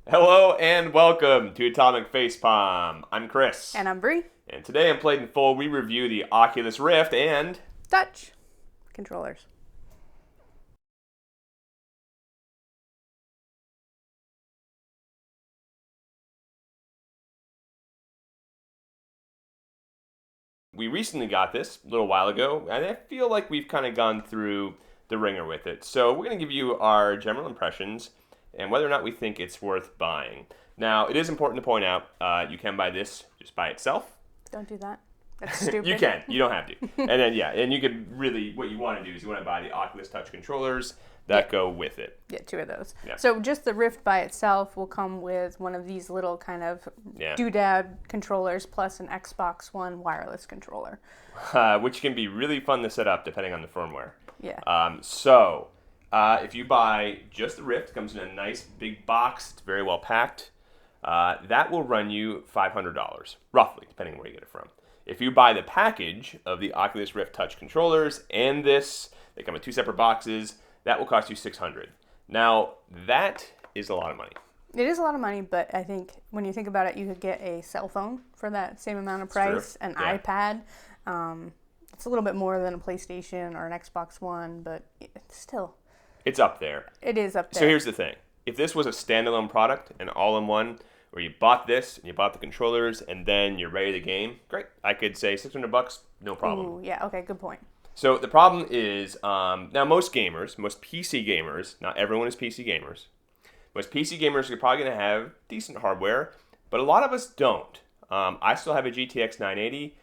Hello and welcome to Atomic Facepalm. I'm Chris. And I'm Bree. And today on Played in Full, we review the Oculus Rift and... Touch controllers. We recently got this a little while ago, and I feel like we've kind of gone through the ringer with it. So we're going to give you our general impressions and whether or not we think it's worth buying. Now, it is important to point out, you can buy this just by itself. Don't do that. That's stupid. You can. You don't have to. And then, and you could really, what you want to do is you want to buy the Oculus Touch controllers that go with it. Yeah, two of those. Yeah. So just the Rift by itself will come with one of these little kind of doodad controllers plus an Xbox One wireless controller. Which can be really fun to set up depending on the firmware. Yeah. If you buy just the Rift, it comes in a nice big box. It's very well packed. That will run you $500, roughly, depending on where you get it from. If you buy the package of the Oculus Rift Touch controllers and this, they come in two separate boxes, that will cost you $600. Now, that is a lot of money. It is a lot of money, but I think when you think about it, you could get a cell phone for that same amount of price, an iPad. It's a little bit more than a PlayStation or an Xbox One, but still. It's up there. It is up there. So here's the thing. If this was a standalone product, an all-in-one, where you bought this and you bought the controllers and then you're ready to game, great. I could say $600, no problem. Ooh, yeah, okay, good point. So the problem is, now most gamers, most PC gamers, not everyone is PC gamers, most PC gamers are probably going to have decent hardware, but a lot of us don't. I still have a GTX 980.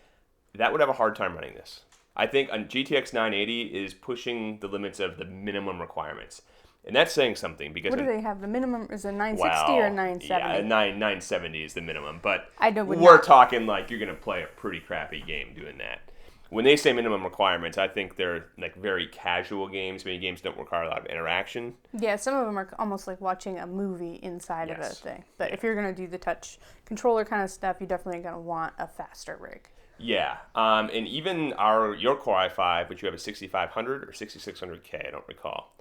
That would have a hard time running this. I think a GTX 980 is pushing the limits of the minimum requirements. And that's saying something because... What do they have? The minimum is a 960 or 970? Yeah, 970 is the minimum. But we're talking like you're going to play a pretty crappy game doing that. When they say minimum requirements, I think they're like very casual games. Many games don't require a lot of interaction. Yeah, some of them are almost like watching a movie inside of a thing. But if you're going to do the touch controller kind of stuff, you're definitely going to want a faster rig. Yeah, and even your Core i5, which you have a 6500 or 6600K, I don't recall.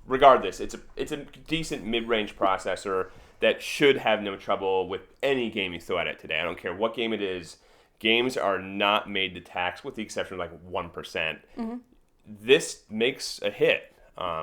Regardless, it's a decent mid-range processor that should have no trouble with any game you throw at it today. I don't care what game it is. Games are not made to tax, with the exception of like 1%. Mm-hmm. This makes a hit.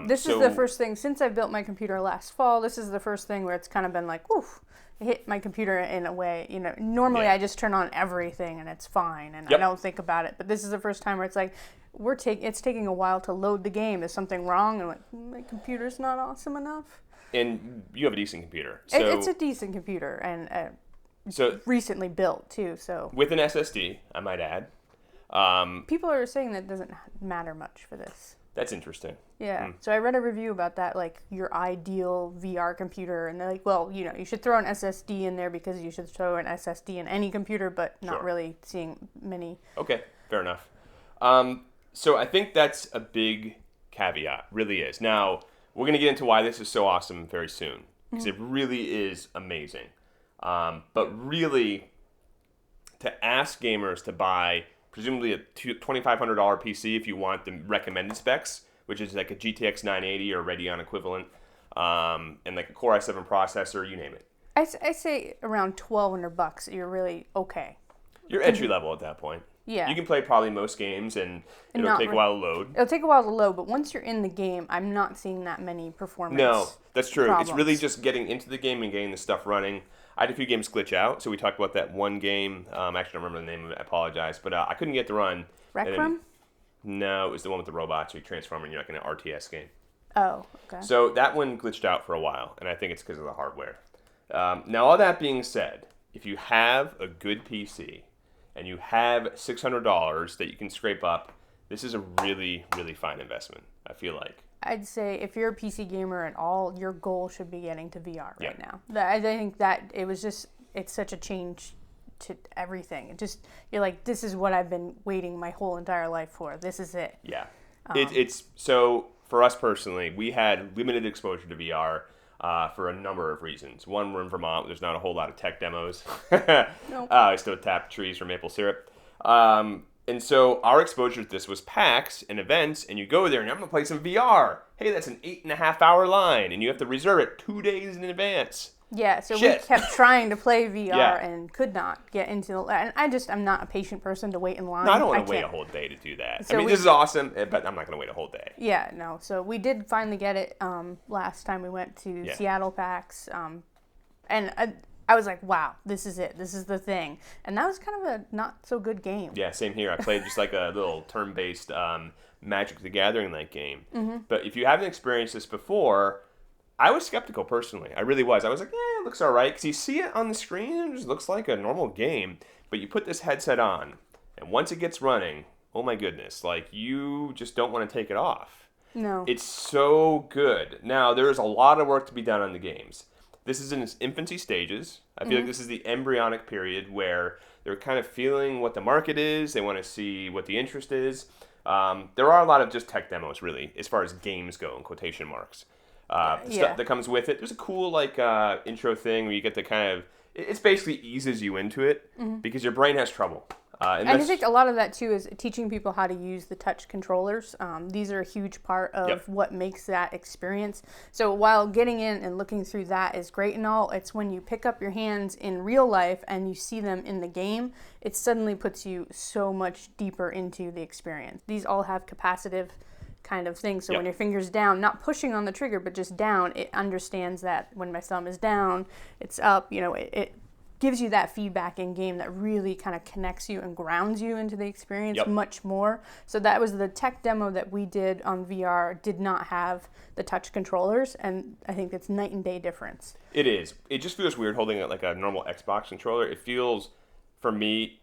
This is the first thing, since I built my computer last fall, this is the first thing where it's kind of been like, oof, it hit my computer in a way, normally I just turn on everything and it's fine and I don't think about it. But this is the first time where it's like, it's taking a while to load the game. Is something wrong? And like, my computer's not awesome enough. And you have a decent computer. So it's a decent computer and recently built too. So with an SSD, I might add. People are saying that it doesn't matter much for this. That's interesting. Yeah. So I read a review about that, like your ideal VR computer, and they're like, well, you should throw an SSD in there because you should throw an SSD in any computer, but not really seeing many. Okay, fair enough. So I think that's a big caveat, really is. Now, we're going to get into why this is so awesome very soon, because it really is amazing. But really, to ask gamers to buy presumably a $2,500 PC if you want the recommended specs, which is like a GTX 980 or Radeon equivalent, and like a Core i7 processor, you name it. I say around $1,200, you're really okay. You're entry level at that point. Yeah. You can play probably most games, and it'll take a while to load. It'll take a while to load, but once you're in the game, I'm not seeing that many performance No, that's true. problems. It's really just getting into the game and getting the stuff running. I had a few games glitch out, so we talked about that one game. Actually, I don't remember the name of it. I apologize. But I couldn't get to run. Rec Room? No, it was the one with the robots. You transform and you're like in an RTS game. Oh, okay. So that one glitched out for a while, and I think it's because of the hardware. Now, all that being said, if you have a good PC and you have $600 that you can scrape up, this is a really, really fine investment, I feel like. I'd say if you're a PC gamer at all, your goal should be getting to VR right now. I think that it's such a change to everything. You're like, this is what I've been waiting my whole entire life for. This is it. Yeah. It's so for us personally, we had limited exposure to VR for a number of reasons. One, we're in Vermont. There's not a whole lot of tech demos. Nope. I still tap trees for maple syrup. And so our exposure to this was PAX and events, and you go there and I'm going to play some VR. Hey, that's an 8.5 hour line, and you have to reserve it 2 days in advance. Yeah, so Shit. we kept trying to play VR Yeah. and could not get into the. And I'm not a patient person to wait in line. No, I don't want to wait can't. a whole day to do that. So I mean, this is awesome, but I'm not going to wait a whole day. Yeah, no. So we did finally get it last time we went to Seattle PAX. And I was like, wow, this is it. This is the thing. And that was kind of a not so good game. Yeah, same here. I played just like a little turn-based Magic the Gathering-like game. Mm-hmm. But if you haven't experienced this before, I was skeptical personally. I really was. I was like, it looks all right. Because you see it on the screen, it just looks like a normal game. But you put this headset on, and once it gets running, oh my goodness, like you just don't want to take it off. No. It's so good. Now, there's a lot of work to be done on the games. This is in its infancy stages. I feel like this is the embryonic period where they're kind of feeling what the market is. They want to see what the interest is. There are a lot of just tech demos, really, as far as games go, in quotation marks. Stuff that comes with it. There's a cool intro thing where you get to kind of, it's basically eases you into it because your brain has trouble. And I think a lot of that too is teaching people how to use the touch controllers. These are a huge part of what makes that experience. So while getting in and looking through that is great and all, it's when you pick up your hands in real life and you see them in the game, it suddenly puts you so much deeper into the experience. These all have capacitive kind of thing. So when your finger's down, not pushing on the trigger, but just down, it understands that when my thumb is down, it's up. It gives you that feedback in game that really kind of connects you and grounds you into the experience much more. So that was the tech demo that we did on VR, did not have the touch controllers, and I think it's night and day difference. It is. It just feels weird holding it like a normal Xbox controller. It feels, for me,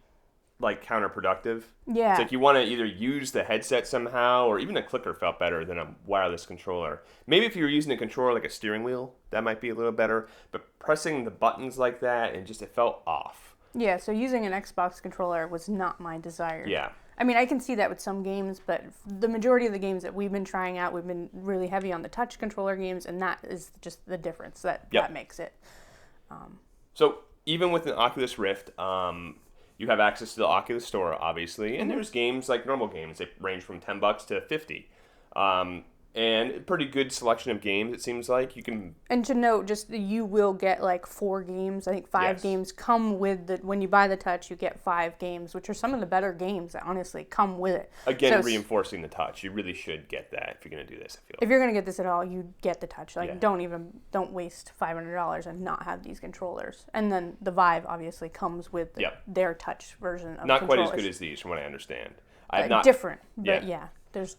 like counterproductive. Yeah. It's like you want to either use the headset somehow, or even a clicker felt better than a wireless controller. Maybe if you were using a controller like a steering wheel, that might be a little better. But pressing the buttons like that, and just it felt off. Yeah, so using an Xbox controller was not my desire. Yeah. I mean, I can see that with some games, but the majority of the games that we've been trying out, we've been really heavy on the touch controller games, and that is just the difference that makes it. So even with an Oculus Rift, you have access to the Oculus Store, obviously, and there's games like normal games. They range from $10 to $50. And a pretty good selection of games, it seems like. You can... And to note, just you will get like 4 games. I think 5 games come with the... When you buy the touch, you get 5 games, which are some of the better games that honestly come with it. Again, reinforcing the touch. You really should get that if you're going to do this, I feel. If you're going to get this at all, you get the touch. Like, don't waste $500 and not have these controllers. And then the Vive obviously comes with their touch version of not quite as good as these, from what I understand. Different, but There's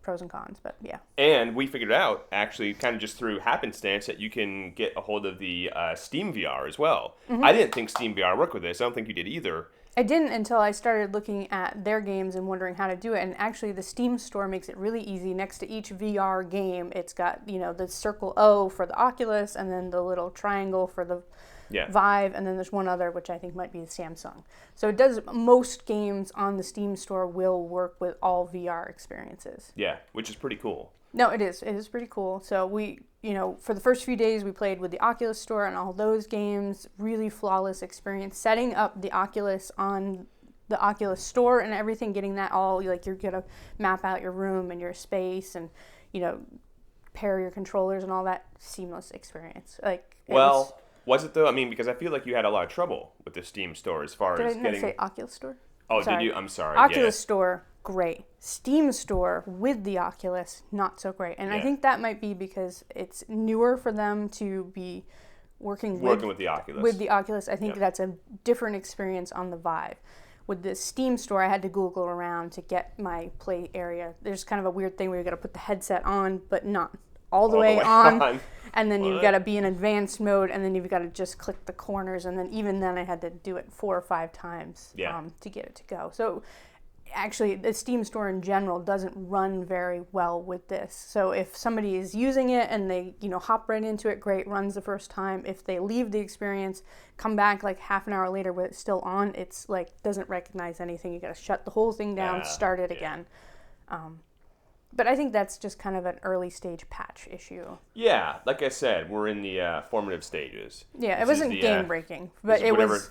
pros and cons, but yeah. And we figured out, actually, kind of just through happenstance, that you can get a hold of the Steam VR as well. I didn't think Steam VR worked with this. I don't think you did either. I didn't until I started looking at their games and wondering how to do it. And actually, the Steam store makes it really easy. Next to each VR game, it's got, the circle O for the Oculus, and then the little triangle for the Vive, and then there's one other, which I think might be the Samsung. So it does, most games on the Steam store will work with all VR experiences. Yeah, which is pretty cool. No, it is. It is pretty cool. So we, for the first few days, we played with the Oculus store and all those games. Really flawless experience. Setting up the Oculus on the Oculus store and everything, getting that all, like you're going to map out your room and your space and, pair your controllers and all that. Seamless experience. Was it though? I mean, because I feel like you had a lot of trouble with the Steam store as far as getting... Did I say Oculus store? Oh, did you? I'm sorry. Oculus store, great. Steam store with the Oculus, not so great. And I think that might be because it's newer for them to be working with the Oculus. With the Oculus, I think that's a different experience on the Vive. With the Steam store, I had to Google around to get my play area. There's kind of a weird thing where you got to put the headset on, but not all the way on. And then you've got to be in advanced mode, and then you've got to just click the corners. And then even then, I had to do it 4 or 5 times to get it to go. So actually, the Steam store in general doesn't run very well with this. So if somebody is using it and they, hop right into it, great, runs the first time. If they leave the experience, come back like half an hour later with it still on, it's like doesn't recognize anything. You got to shut the whole thing down, start it again. But I think that's just kind of an early stage patch issue. Yeah, like I said, we're in the formative stages. Yeah, it wasn't game breaking, but it was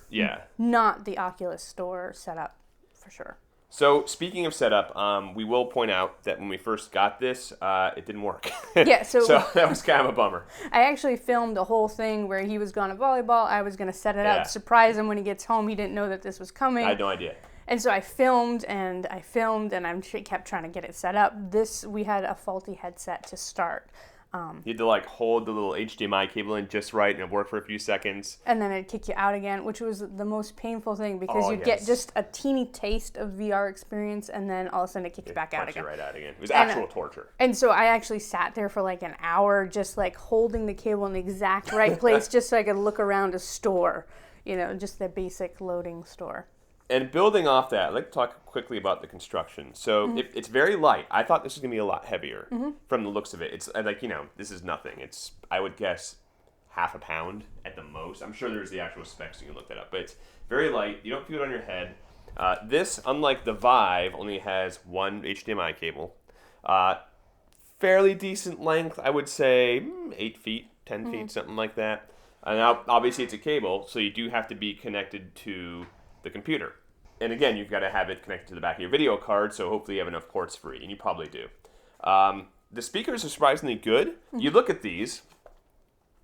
not the Oculus store setup for sure. So speaking of setup, we will point out that when we first got this, it didn't work. Yeah, so that was kind of a bummer. I actually filmed the whole thing where he was going to volleyball. I was going to set it Yeah. up, surprise him when he gets home. He didn't know that this was coming. I had no idea. And so I filmed, and I kept trying to get it set up. We had a faulty headset to start. You had to like hold the little HDMI cable in just right, and it worked for a few seconds. And then it'd kick you out again, which was the most painful thing because you'd get just a teeny taste of VR experience, and then all of a sudden it kicked you back out again. You right out again. It was actual torture. And so I actually sat there for like an hour, just like holding the cable in the exact right place, just so I could look around a store, just the basic loading store. And building off that, I'd like to talk quickly about the construction. So it's very light. I thought this was going to be a lot heavier from the looks of it. It's like, this is nothing. It's, I would guess, half a pound at the most. I'm sure there's the actual specs, you can look that up. But it's very light. You don't feel it on your head. This, unlike the Vive, only has one HDMI cable. Fairly decent length, I would say 8 feet, 10 feet, something like that. And now, obviously, it's a cable, so you do have to be connected to the computer. And again, you've got to have it connected to the back of your video card, so hopefully you have enough ports free, and you probably do. The speakers are surprisingly good. You look at these,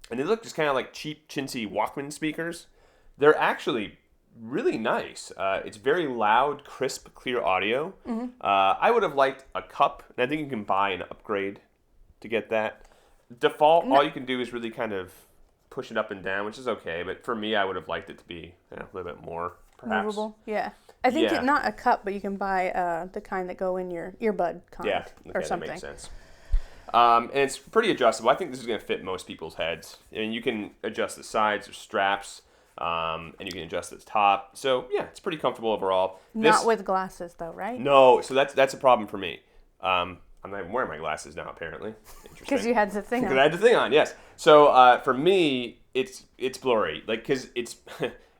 and they look just kind of like cheap, chintzy Walkman speakers. They're actually really nice. It's very loud, crisp, clear audio. I would have liked a cup, and I think you can buy an upgrade to get that. Default, all you can do is really kind of push it up and down, which is okay, but for me, I would have liked it to be a little bit more, perhaps. Movable, yeah. I think not a cup, but you can buy the kind that go in your earbud kind or something. That makes sense. And it's pretty adjustable. I think this is going to fit most people's heads. And you can adjust the sides or straps, and you can adjust the top. So, yeah, it's pretty comfortable overall. Not with glasses, though, right? No, so that's a problem for me. I'm not even wearing my glasses now, apparently. Because you had the thing on. Because I had the thing on, yes. So, for me, it's blurry. Like, because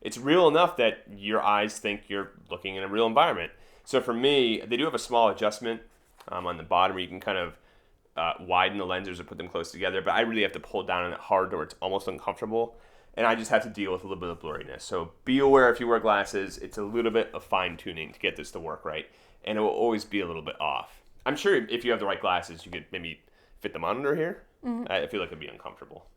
it's real enough that your eyes think you're looking in a real environment. So for me, they do have a small adjustment on the bottom where you can kind of widen the lenses or put them close together, but I really have to pull down on it hard or it's almost uncomfortable, and I just have to deal with a little bit of blurriness. So be aware if you wear glasses, it's a little bit of fine-tuning to get this to work right, and it will always be a little bit off. I'm sure if you have the right glasses, you could maybe fit the monitor here. I feel like it'd be uncomfortable.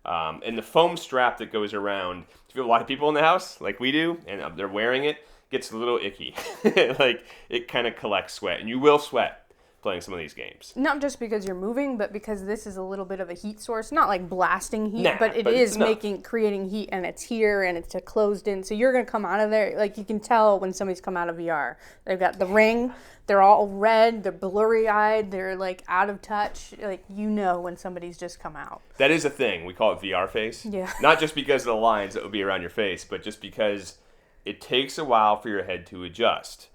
And the foam strap that goes around, if you have a lot of people in the house, like we do, and they're wearing it, gets a little icky. Like, it kind of collects sweat, and you will sweat playing some of these games. Not just because you're moving, but because this is a little bit of a heat source. Not like blasting heat, but it is creating heat, and it's here, and it's closed in. So you're going to come out of there, like you can tell when somebody's come out of VR. They've got the ring, they're all red, they're blurry-eyed, they're like out of touch. Like, when somebody's just come out. That is a thing. We call it VR face. Yeah. Not just because of the lines that would be around your face, but just because it takes a while for your head to adjust.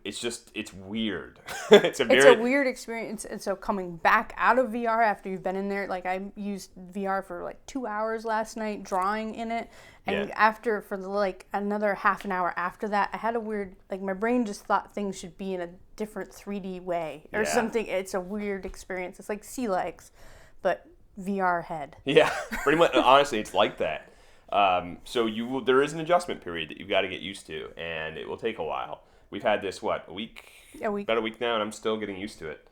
It's weird. It's a weird experience. And so coming back out of VR after you've been in there, like I used VR for like 2 hours last night drawing in it. And for another half an hour after that, I had a weird, like my brain just thought things should be in a different 3D way or something. It's a weird experience. It's like sea legs, but VR head. Yeah, pretty much. Honestly, it's like that. So there is an adjustment period that you've got to get used to, and it will take a while. We've had this, a week? About a week now, and I'm still getting used to it.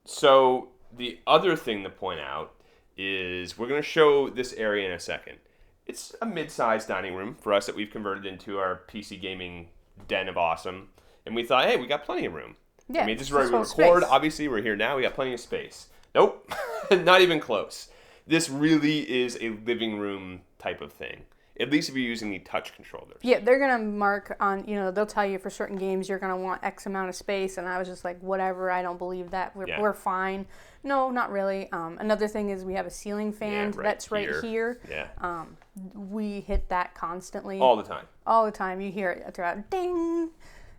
So the other thing to point out is we're going to show this area in a second. It's a mid-sized dining room for us that we've converted into our PC gaming den of awesome. And we thought, hey, we got plenty of room. Yeah, I mean, this is where we record. Space. Obviously, we're here now. We got plenty of space. Nope, not even close. This really is a living room type of thing. At least if you're using the touch controllers. Yeah, they're going to mark on, they'll tell you for certain games you're going to want X amount of space. And I was just like, whatever, I don't believe that. We're fine. No, not really. Another thing is we have a ceiling fan that's right here. Yeah. We hit that constantly. All the time. All the time. You hear it throughout. Ding!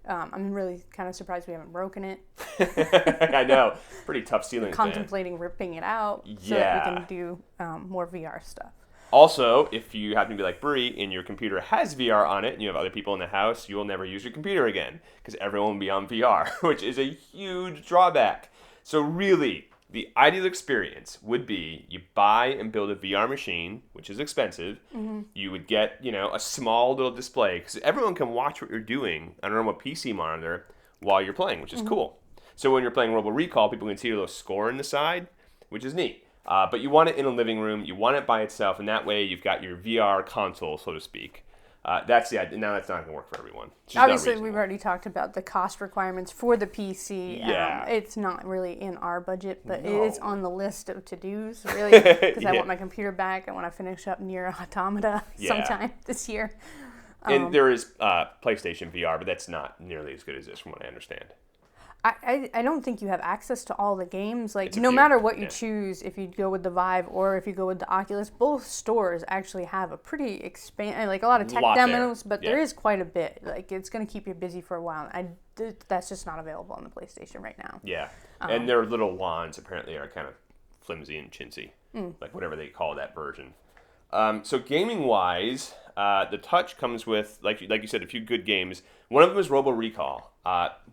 I'm really kind of surprised we haven't broken it. I know. Pretty tough ceiling fan. Contemplating ripping it out so that we can do more VR stuff. Also, if you happen to be like Bree and your computer has VR on it and you have other people in the house, you will never use your computer again because everyone will be on VR, which is a huge drawback. So really, The ideal experience would be you buy and build a VR machine, which is expensive. Mm-hmm. You would get, a small little display because everyone can watch what you're doing on a normal PC monitor while you're playing, which is cool. So when you're playing Robo Recall, people can see your little score on the side, which is neat. But you want it in a living room. You want it by itself, and that way you've got your VR console, so to speak. That's the idea. Now that's not going to work for everyone. Obviously, we've already talked about the cost requirements for the PC. Yeah. It's not really in our budget, but it is on the list of to-dos, really, because I want my computer back. I want to finish up Nier Automata sometime this year. And there is PlayStation VR, but that's not nearly as good as this, from what I understand. I don't think you have access to all the games. Like, no matter what you choose, if you go with the Vive or if you go with the Oculus, both stores actually have a pretty like a lot of tech demos, but there is quite a bit. Like, it's going to keep you busy for a while. That's just not available on the PlayStation right now. Yeah, and their little wands apparently are kind of flimsy and chintzy, like whatever they call that version. So gaming-wise, the Touch comes with, like you said, a few good games. One of them is Robo Recall.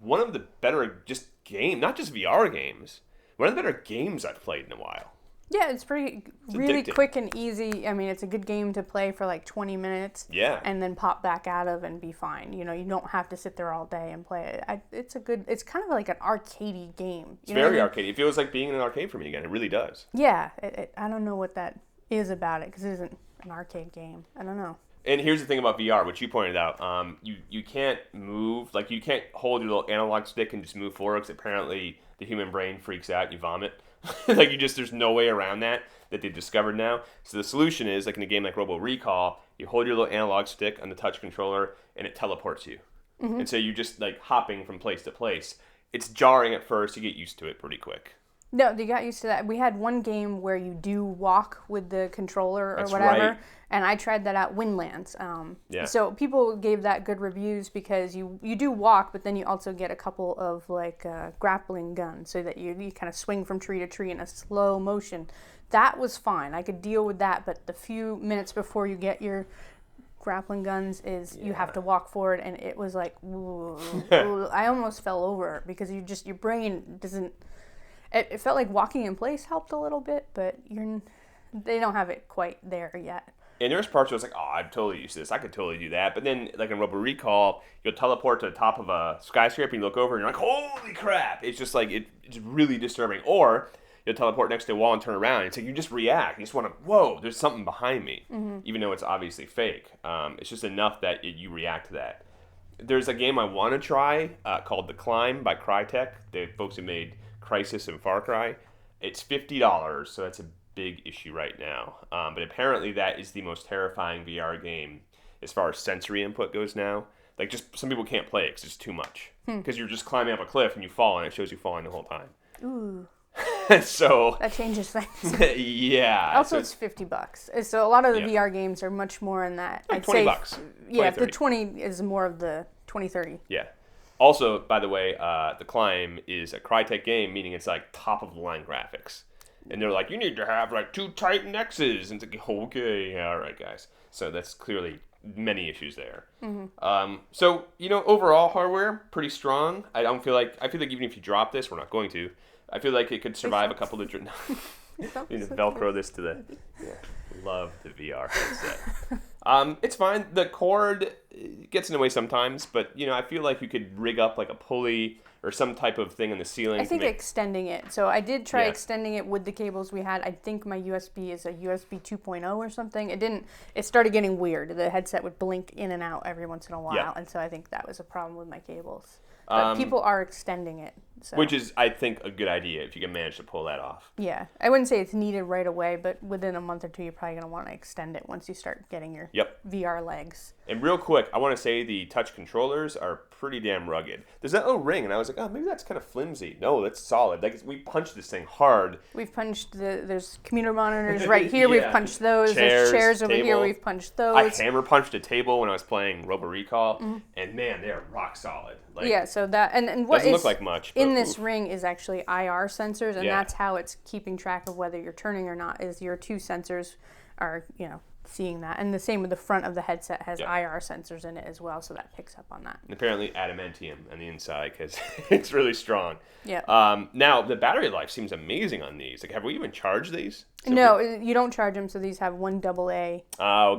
One of the better not just VR games, one of the better games I've played in a while. Yeah, it's really addicting. Quick and easy. I mean, it's a good game to play for like 20 minutes. Yeah. And then pop back out of and be fine. You don't have to sit there all day and play it. It's kind of like an arcadey game. It's very arcadey. It feels like being in an arcade for me again. It really does. Yeah. I don't know what that is about it because it isn't an arcade game. I don't know. And here's the thing about VR, which you pointed out. You can't move, like you can't hold your little analog stick and just move forward because apparently the human brain freaks out and you vomit. Like there's no way around that they've discovered now. So the solution is, like in a game like Robo Recall, you hold your little analog stick on the touch controller and it teleports you. Mm-hmm. And so you're just like hopping from place to place. It's jarring at first. You get used to it pretty quick. No, they got used to that. We had one game where you do walk with the controller or That's whatever, right. And I tried that out, Windlands. Yeah. So people gave that good reviews because you do walk, but then you also get a couple of like grappling guns so that you kind of swing from tree to tree in a slow motion. That was fine. I could deal with that, but the few minutes before you get your grappling guns you have to walk forward, and it was like, ooh, I almost fell over because your brain doesn't. It felt like walking in place helped a little bit, but they don't have it quite there yet. And there's parts where it's like, I'm totally used to this. I could totally do that. But then, like in Robo Recall, you'll teleport to the top of a skyscraper and you look over and you're like, holy crap. It's just like, it's really disturbing. Or you'll teleport next to a wall and turn around. And it's like, you just react. You just want to, whoa, there's something behind me. Mm-hmm. Even though it's obviously fake. It's just enough that you react to that. There's a game I want to try called The Climb by Crytek. The folks who made Crysis and Far Cry. It's $50, so that's a big issue right now. But apparently that is the most terrifying VR game as far as sensory input goes now. Like, just some people can't play it because it's too much. Because you're just climbing up a cliff and you fall, and it shows you falling the whole time. Ooh. So that changes things. Yeah. Also, it's $50. So a lot of the VR games are much more in that. Like $20. 20, yeah, the 20 is more of the 20-30. Yeah. Also, by the way, The Climb is a Crytek game, meaning it's like top-of-the-line graphics. And they're like, you need to have like 2 Titan X's. And it's like, okay, all right, guys. So that's clearly many issues there. Mm-hmm. So, overall hardware, pretty strong. I feel like even if you drop this, we're not going to, I feel like it could survive a couple of different... We need to Velcro this to the... Yeah, love the VR headset. It's fine. The cord gets in the way sometimes, but, I feel like you could rig up like a pulley or some type of thing in the ceiling. I think extending it. So I did try extending it with the cables we had. I think my USB is a USB 2.0 or something. It started getting weird. The headset would blink in and out every once in a while, and so I think that was a problem with my cables. But people are extending it. So. Which is, I think, a good idea if you can manage to pull that off. Yeah. I wouldn't say it's needed right away, but within a month or two, you're probably going to want to extend it once you start getting your VR legs. And real quick, I want to say the touch controllers are pretty damn rugged. There's that little ring, and I was like, oh, maybe that's kind of flimsy. No, that's solid. Like, we punched this thing hard. We've punched there's computer monitors right here. We've punched those. There's chairs over here. We've punched those. I hammer punched a table when I was playing Robo Recall, and man, they are rock solid. Like, so that and what doesn't look like much. But in this ring is actually IR sensors, and Yeah. that's how it's keeping track of whether you're turning or not. Is your two sensors are seeing that, and the same with the front of the headset has IR sensors in it as well, so that picks up on that. And apparently adamantium on the inside because it's really strong. Yeah. Now the battery life seems amazing on these. Like, have we even charged these? No, you don't charge them. So these have one AA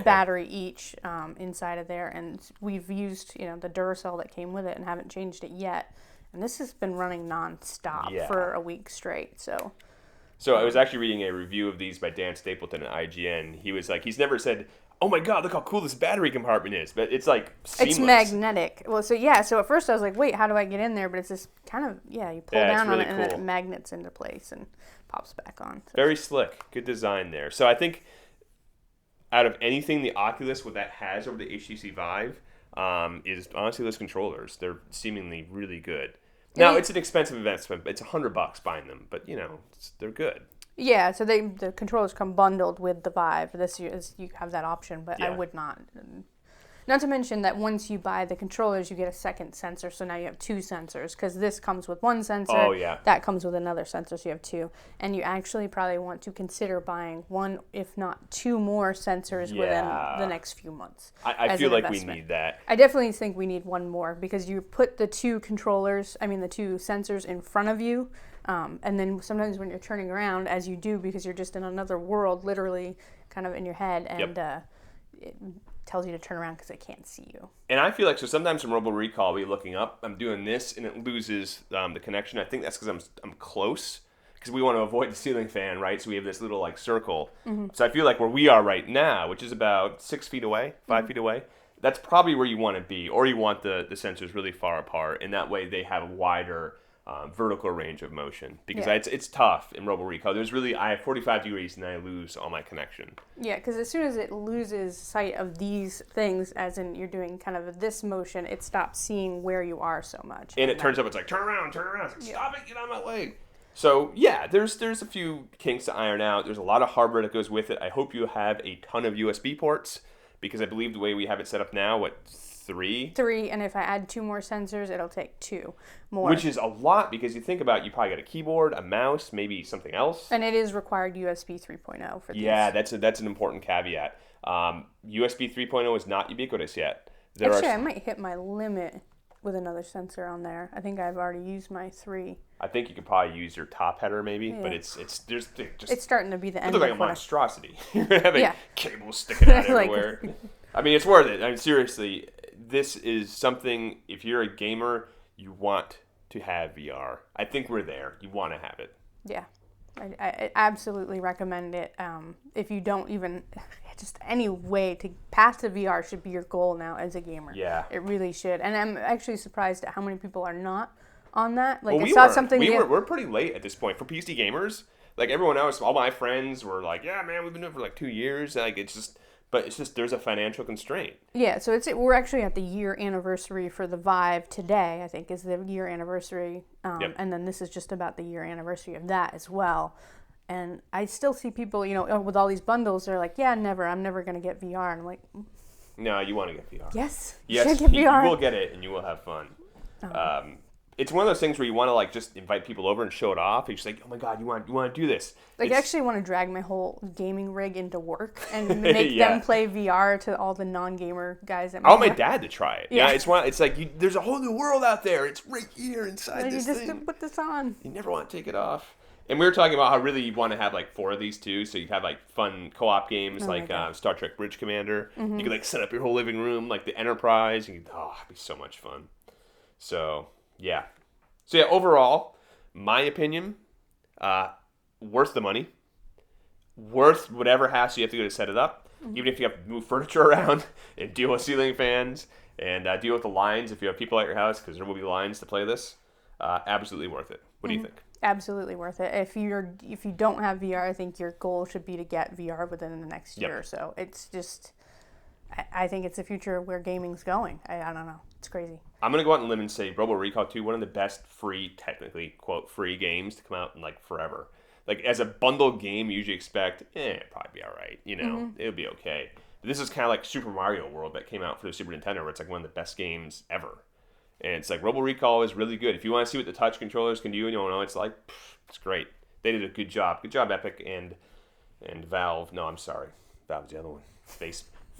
battery each inside of there, and we've used the Duracell that came with it and haven't changed it yet. And this has been running nonstop for a week straight. So I was actually reading a review of these by Dan Stapleton at IGN. He was like, he's never said, "Oh my God, look how cool this battery compartment is," but it's like seamless. It's magnetic. Well, so at first I was like, wait, how do I get in there? But it's just kind of, you pull down on it and then it magnets into place and pops back on. So. Very slick. Good design there. So I think out of anything the Oculus, what that has over the HTC Vive, is honestly those controllers. They're seemingly really good. Now, it's an expensive investment. It's $100 buying them, but they're good. Yeah, so the controllers come bundled with the Vive. This is you have that option, but I would not. Not to mention that once you buy the controllers, you get a second sensor, so now you have two sensors, because this comes with one sensor, that comes with another sensor, so you have two. And you actually probably want to consider buying one, if not two more sensors within the next few months. I feel like we need that. I definitely think we need one more, because you put the two sensors in front of you, and then sometimes when you're turning around, as you do, because you're just in another world, literally, kind of in your head, and it tells you to turn around because it can't see you. And I feel like, so sometimes from Robo Recall, I'll be looking up, I'm doing this, and it loses the connection. I think that's because I'm close, because we want to avoid the ceiling fan, right? So we have this little circle. Mm-hmm. So I feel like where we are right now, which is about 6 feet away, 5 feet away, that's probably where you want to be, or you want the sensors really far apart, and that way they have a wider vertical range of motion, because it's tough in Robo Recall. I have 45 degrees and I lose all my connection. Yeah, because as soon as it loses sight of these things, as in you're doing kind of this motion, it stops seeing where you are so much. And it turns up, it's like, turn around. It's like, stop it, get out of my way. So there's a few kinks to iron out. There's a lot of hardware that goes with it. I hope you have a ton of USB ports, because I believe the way we have it set up now, three, and if I add two more sensors, it'll take two more. Which is a lot, because you think about, you probably got a keyboard, a mouse, maybe something else. And it is required USB 3.0 for these. Yeah, that's an important caveat. USB 3.0 is not ubiquitous yet. I might hit my limit with another sensor on there. I think I've already used my 3. I think you could probably use your top header maybe, but it's starting to be the end. It looks like a monstrosity. You're having cables sticking out everywhere. I mean, it's worth it. I mean, seriously, this is something, if you're a gamer, you want to have VR. I think we're there. You want to have it. Yeah. I absolutely recommend it. If you don't even, just any way to path to VR should be your goal now as a gamer. Yeah. It really should. And I'm actually surprised at how many people are not on that. Like, well, I saw something. We're pretty late at this point for PC gamers. Like, everyone else, all my friends were like, yeah, man, we've been doing it for like 2 years. Like, but it's just, there's a financial constraint. Yeah, so we're actually at the year anniversary for the Vive today, I think, is the year anniversary. And then this is just about the year anniversary of that as well. And I still see people, with all these bundles, they're like, I'm never going to get VR. And I'm like, no, you want to get VR. Yes, you should get VR. You will get it, and you will have fun. It's one of those things where you want to just invite people over and show it off. You're just like, oh my God, you want to do this? I actually want to drag my whole gaming rig into work and make them play VR to all the non-gamer guys at my I want my dad to try it. Yeah, it's like there's a whole new world out there. It's right here inside this thing. You just put this on. You never want to take it off. And we were talking about how really you want to have 4 of these too, so you have fun co-op games Star Trek Bridge Commander. Mm-hmm. You could set up your whole living room, the Enterprise. It'd be so much fun. So yeah, overall, my opinion, worth the money, worth whatever hassle you have to go to set it up. Mm-hmm. Even if you have to move furniture around and deal with ceiling fans and deal with the lines if you have people at your house, because there will be lines to play this. Absolutely worth it. What do you think? Absolutely worth it. If you don't have VR, I think your goal should be to get VR within the next year or so. It's just, I think it's the future of where gaming's going. I don't know. It's crazy. I'm going to go out on a limb and say Robo Recall 2, one of the best technically, quote, free games to come out in forever. As a bundled game, you usually expect, it'll probably be all right. It'll be okay. But this is kind of like Super Mario World that came out for the Super Nintendo, where it's one of the best games ever. And it's like Robo Recall is really good. If you want to see what the touch controllers can do and you don't know, it's like, it's great. They did a good job. Good job, Epic and Valve. No, I'm sorry. Valve's the other one.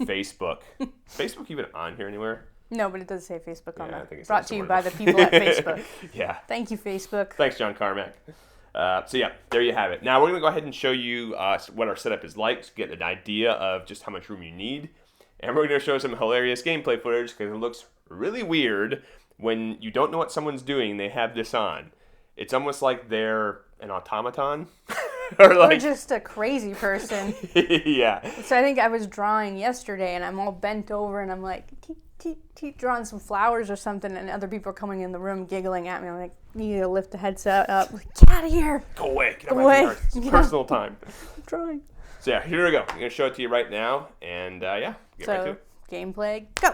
Facebook. Is Facebook even on here anywhere? No, but it does say Facebook on Yeah, I that. think it Brought says to you somewhere. by the people at Facebook. Yeah. Thank you, Facebook. Thanks, John Carmack. So yeah, there you have it. Now we're going to go ahead and show you what our setup is like to get an idea of just how much room you need. And we're going to show some hilarious gameplay footage because it looks really weird when you don't know what someone's doing. They have this on. It's almost like they're an automaton. Or just a crazy person. Yeah. So I think I was drawing yesterday and I'm all bent over and I'm like, drawing some flowers or something, and other people are coming in the room giggling at me. I'm like, you need to lift the headset up. Like, get out of here. Go away. Get Go away. It's personal time. I'm drawing. So yeah, here we go. I'm going to show it to you right now. And yeah, get right to it. Gameplay, go.